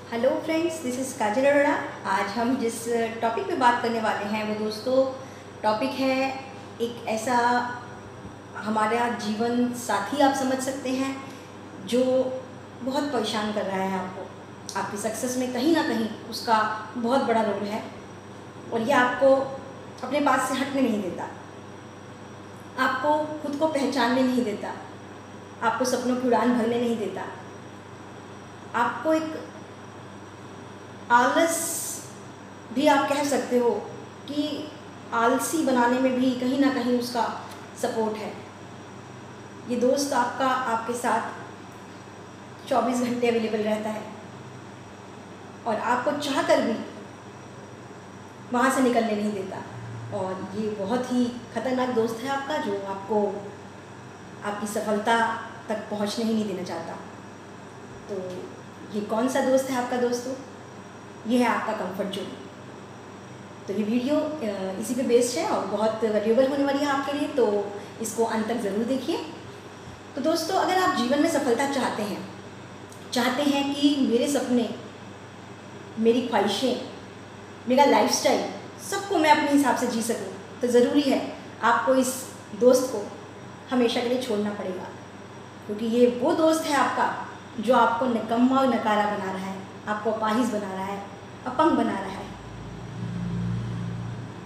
Hello friends, this is काजल अरोड़ा। आज हम जिस टॉपिक पे बात करने वाले हैं वो दोस्तों टॉपिक है एक ऐसा हमारा जीवन साथी आप समझ सकते हैं जो बहुत परेशान कर रहा है आपको। आपकी सक्सेस में कहीं ना कहीं उसका बहुत बड़ा रोल है और ये आपको अपने पास से हटने नहीं देता, आपको खुद को पहचानने नहीं देता, आपको सपनों की उड़ान भरने नहीं देता, आपको एक आलस भी आप कह सकते हो कि आलसी बनाने में भी कहीं ना कहीं उसका सपोर्ट है। ये दोस्त आपका आपके साथ 24 घंटे अवेलेबल रहता है और आपको चाहकर भी वहाँ से निकलने नहीं देता। और ये बहुत ही खतरनाक दोस्त है आपका, जो आपको आपकी सफलता तक पहुँचने ही नहीं देना चाहता। तो ये कौन सा दोस्त है आपका दोस्तों? ये है आपका कंफर्ट जोन। तो ये वीडियो इसी पे बेस्ड है और बहुत वैल्यूएबल होने वाली है आपके लिए, तो इसको अंत तक ज़रूर देखिए। तो दोस्तों, अगर आप जीवन में सफलता चाहते हैं कि मेरे सपने, मेरी ख्वाहिशें, मेरा लाइफस्टाइल सबको मैं अपने हिसाब से जी सकूं, तो ज़रूरी है आपको इस दोस्त को हमेशा के लिए छोड़ना पड़ेगा। क्योंकि ये वो दोस्त है आपका जो आपको निकम्मा और नकारा बना रहा है, आपको अपाहिज बना रहा है, अपंग बना रहा है।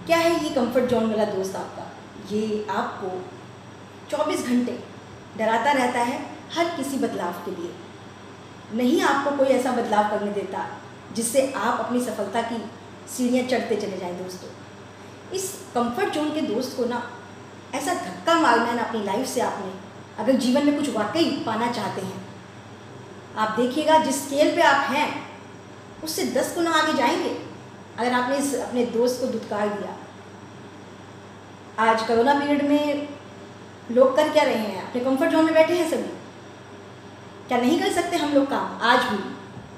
क्या है ये कंफर्ट जोन वाला दोस्त आपका? ये आपको 24 घंटे डराता रहता है हर किसी बदलाव के लिए। नहीं आपको कोई ऐसा बदलाव करने देता जिससे आप अपनी सफलता की सीढ़ियाँ चढ़ते चले जाएं। दोस्तों, इस कंफर्ट जोन के दोस्त को ना ऐसा धक्का मारना है ना अपनी लाइफ से आपने, अगर जीवन में कुछ वाकई पाना चाहते हैं। आप देखिएगा जिस स्केल पे आप हैं उससे 10 गुना आगे जाएंगे अगर आपने इस अपने दोस्त को दुत्कार दिया। आज कोरोना पीरियड में लोग कर क्या रहे हैं? अपने कंफर्ट जोन में बैठे हैं सभी। क्या नहीं कर सकते हम लोग काम? आज भी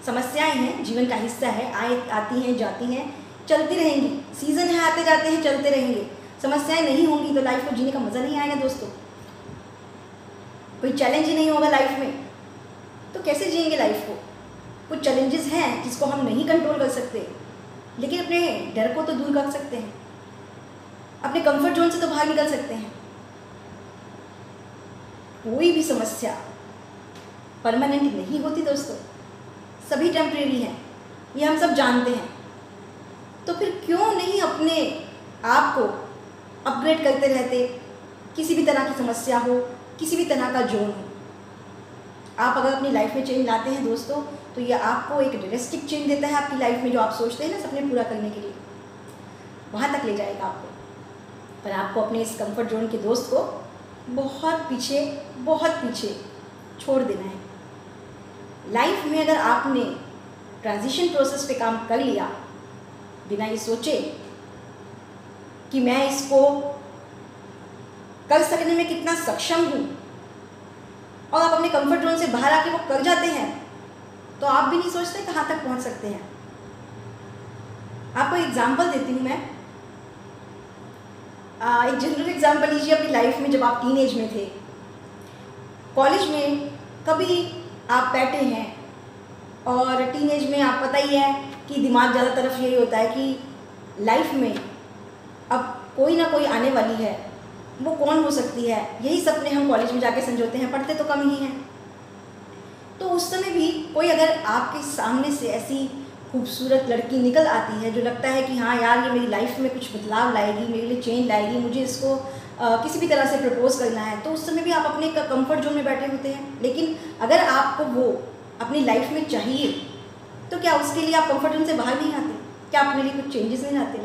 समस्याएं हैं, जीवन का हिस्सा है, आती हैं जाती हैं, चलती रहेंगी। सीजन है, आते जाते हैं, चलते रहेंगे। समस्याएं नहीं होंगी तो लाइफ को जीने का मज़ा नहीं आएगा दोस्तों। कोई चैलेंज ही नहीं होगा लाइफ में तो कैसे जिएंगे लाइफ को? कुछ चैलेंजेस हैं जिसको हम नहीं कंट्रोल कर सकते, लेकिन अपने डर को तो दूर कर सकते हैं, अपने कंफर्ट जोन से तो बाहर निकल सकते हैं। कोई भी समस्या परमानेंट नहीं होती दोस्तों, सभी टेम्परेरी हैं, ये हम सब जानते हैं। तो फिर क्यों नहीं अपने आप को अपग्रेड करते रहते? किसी भी तरह की समस्या हो, किसी भी तरह का जोन हो, आप अगर अपनी लाइफ में चेंज लाते हैं दोस्तों, तो ये आपको एक रियलिस्टिक चेंज देता है आपकी लाइफ में। जो आप सोचते हैं ना सपने पूरा करने के लिए, वहाँ तक ले जाएगा आपको। पर आपको अपने इस कंफर्ट जोन के दोस्त को बहुत पीछे छोड़ देना है। लाइफ में अगर आपने ट्रांजिशन प्रोसेस पे काम कर लिया बिना ये सोचे कि मैं इसको कर सकने में कितना सक्षम हूँ, और आप अपने कंफर्ट जोन से बाहर आके वो कर जाते हैं, तो आप भी नहीं सोचते कहाँ तक पहुँच सकते हैं। आपको एग्जाम्पल देती हूँ मैं। एक जनरल एग्जाम्पल लीजिए अपनी लाइफ में। जब आप टीनेज में थे, कॉलेज में कभी आप बैठे हैं, और टीनेज में आप पता ही है कि दिमाग ज़्यादा तरफ यही होता है कि लाइफ में अब कोई ना कोई आने वाली है, वो कौन हो सकती है, यही सपने हम कॉलेज में जाके संजोते हैं, पढ़ते तो कम ही हैं। तो उस समय भी कोई अगर आपके सामने से ऐसी खूबसूरत लड़की निकल आती है जो लगता है कि हाँ यार, ये मेरी लाइफ में कुछ बदलाव लाएगी, मेरे लिए चेंज लाएगी, मुझे इसको किसी भी तरह से प्रपोज करना है, तो उस समय भी आप अपने कंफर्ट जोन में बैठे होते हैं। लेकिन अगर आपको वो अपनी लाइफ में चाहिए, तो क्या उसके लिए आप कंफर्ट जोन से बाहर नहीं आते? क्या अपने लिए कुछ चेंजेस नहीं लाते?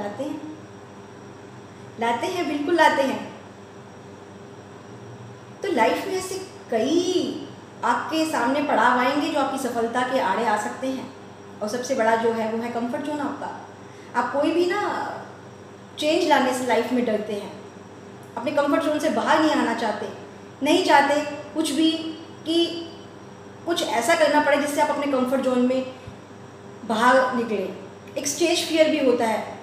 लाते हैं, बिल्कुल लाते हैं। तो लाइफ में ऐसे कई आपके सामने पड़ाव आएंगे जो आपकी सफलता के आड़े आ सकते हैं, और सबसे बड़ा जो है वो है कंफर्ट जोन आपका। आप कोई भी ना चेंज लाने से लाइफ में डरते हैं, अपने कंफर्ट जोन से बाहर नहीं आना नहीं चाहते कुछ भी, कि कुछ ऐसा करना पड़े जिससे आप अपने कंफर्ट जोन में बाहर निकले। एक स्टेज फियर भी होता है।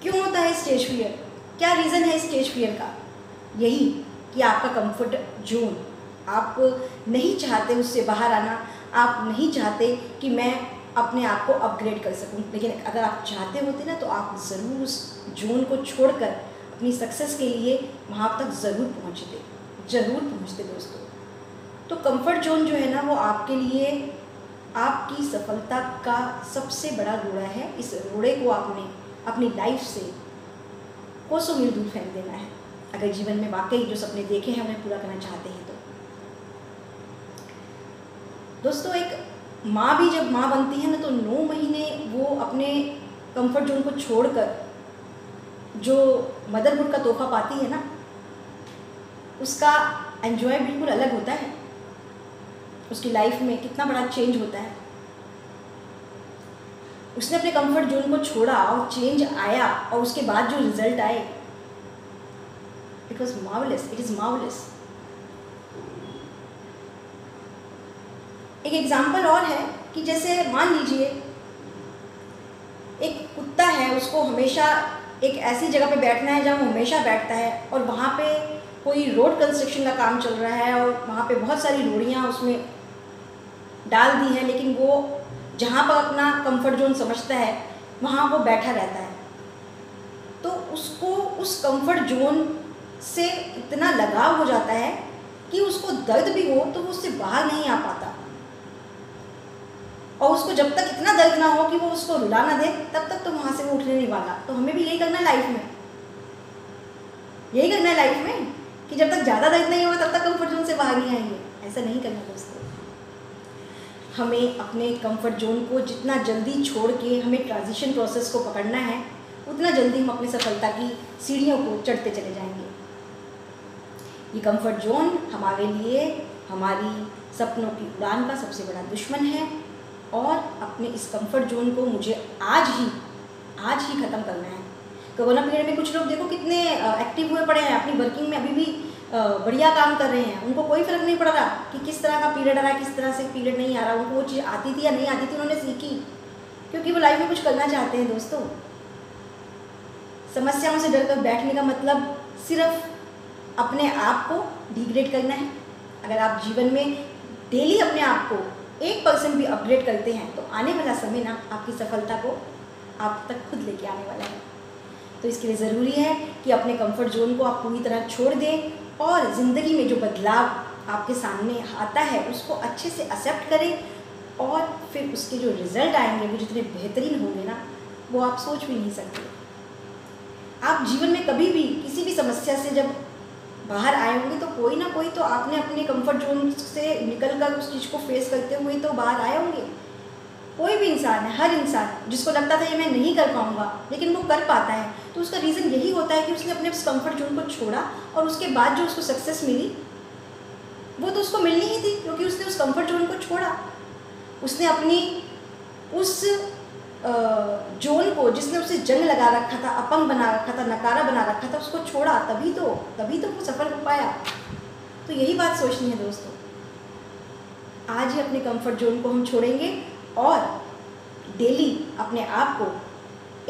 क्यों होता है स्टेज फियर? क्या रीज़न है स्टेज फियर का? यही कि आपका कंफर्ट जोन, आप नहीं चाहते उससे बाहर आना, आप नहीं चाहते कि मैं अपने आप को अपग्रेड कर सकूं। लेकिन अगर आप चाहते होते ना तो आप ज़रूर उस जोन को छोड़कर अपनी सक्सेस के लिए वहाँ तक ज़रूर पहुँचते दोस्तों। तो कंफर्ट जोन जो है ना वो आपके लिए आपकी सफलता का सबसे बड़ा रोड़ा है। इस रोड़े को आपने अपनी लाइफ से कोसों मील दूर फेंक देना है अगर जीवन में वाकई जो सपने देखे हैं उन्हें पूरा करना चाहते हैं तो। दोस्तों एक माँ भी जब माँ बनती है ना तो 9 महीने वो अपने कंफर्ट जोन को छोड़कर जो मदरहुड का तोहफा पाती है ना उसका एंजॉय बिल्कुल अलग होता है। उसकी लाइफ में कितना बड़ा चेंज होता है। उसने अपने कंफर्ट जोन को छोड़ा और चेंज आया और उसके बाद जो रिजल्ट आए इट इज़ मार्वलेस। एक एग्जाम्पल और है कि जैसे मान लीजिए एक कुत्ता है, उसको हमेशा एक ऐसी जगह पे बैठना है जहाँ वो हमेशा बैठता है और वहाँ पे कोई रोड कंस्ट्रक्शन का काम चल रहा है और वहाँ पे बहुत सारी रोड़ियाँ उसमें डाल दी हैं, लेकिन वो जहाँ पर अपना कंफर्ट जोन समझता है वहाँ वो बैठा रहता है। तो उसको उस कंफर्ट जोन से इतना लगाव हो जाता है कि उसको दर्द भी हो तो वो उससे बाहर नहीं आ पाता, और उसको जब तक इतना दर्द ना हो कि वो उसको रुला ना दे तब तक तो वहाँ से वो उठने नहीं वाला। तो हमें भी यही करना है लाइफ में, कि जब तक ज़्यादा दर्द नहीं होगा तब तक कंफर्ट जोन से बाहर नहीं आएंगे। ऐसा नहीं करना दोस्तों। हमें अपने कंफर्ट जोन को जितना जल्दी छोड़ के हमें ट्रांजिशन प्रोसेस को पकड़ना है उतना जल्दी हम अपनी सफलता की सीढ़ियों को चढ़ते चले जाएंगे। ये कंफर्ट जोन हमारे लिए हमारी सपनों की उड़ान का सबसे बड़ा दुश्मन है, और अपने इस कंफर्ट जोन को मुझे आज ही ख़त्म करना है। कोरोना पीरियड में कुछ लोग देखो कितने एक्टिव हुए पड़े हैं, अपनी वर्किंग में अभी भी बढ़िया काम कर रहे हैं। उनको कोई फ़र्क नहीं पड़ रहा कि किस तरह का पीरियड आ रहा है, किस तरह से पीरियड नहीं आ रहा। उनको वो चीज़ आती थी या नहीं आती थी, उन्होंने सीखी, क्योंकि वो लाइफ में कुछ करना चाहते हैं। दोस्तों समस्याओं से डरकर बैठने का मतलब सिर्फ अपने आप को डिग्रेड करना है। अगर आप जीवन में डेली अपने आप को 1% भी अपग्रेड करते हैं तो आने वाला समय ना आपकी सफलता को आप तक खुद लेके आने वाला है। तो इसके लिए ज़रूरी है कि अपने कंफर्ट जोन को आप पूरी तरह छोड़ दें और ज़िंदगी में जो बदलाव आपके सामने आता है उसको अच्छे से एक्सेप्ट करें, और फिर उसके जो रिज़ल्ट आएंगे वो जितने बेहतरीन होंगे ना वो आप सोच भी नहीं सकते। आप जीवन में कभी भी किसी भी समस्या से जब बाहर आए होंगे तो कोई ना कोई तो आपने अपने कंफर्ट जोन से निकलकर उस चीज़ को फेस करते हुए तो बाहर आए होंगे। कोई भी इंसान है, हर इंसान जिसको लगता था ये मैं नहीं कर पाऊँगा लेकिन वो कर पाता है, तो उसका रीज़न यही होता है कि उसने अपने उस कंफर्ट जोन को छोड़ा और उसके बाद जो उसको सक्सेस मिली वो तो उसको मिलनी ही थी, क्योंकि उसने उस कंफर्ट जोन को छोड़ा। उसने अपनी उस जोन को जिसने उसे जंग लगा रखा था, अपंग बना रखा था, नकारा बना रखा था, उसको छोड़ा, तभी तो वो सफल हो पाया। तो यही बात सोचनी है दोस्तों। आज ही अपने कंफर्ट जोन को हम छोड़ेंगे और डेली अपने आप को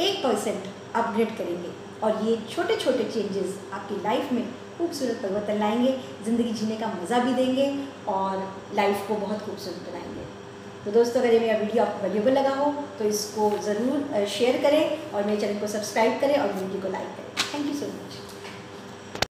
1% अपग्रेड करेंगे, और ये छोटे छोटे चेंजेस आपकी लाइफ में खूबसूरत परिवर्तन लाएंगे, ज़िंदगी जीने का मज़ा भी देंगे और लाइफ को बहुत खूबसूरत बनाएंगे। तो दोस्तों अगर ये मेरा वीडियो आपको वैल्यूएबल लगा हो तो इसको ज़रूर शेयर करें और मेरे चैनल को सब्सक्राइब करें और वीडियो को लाइक करें। Thank you so much.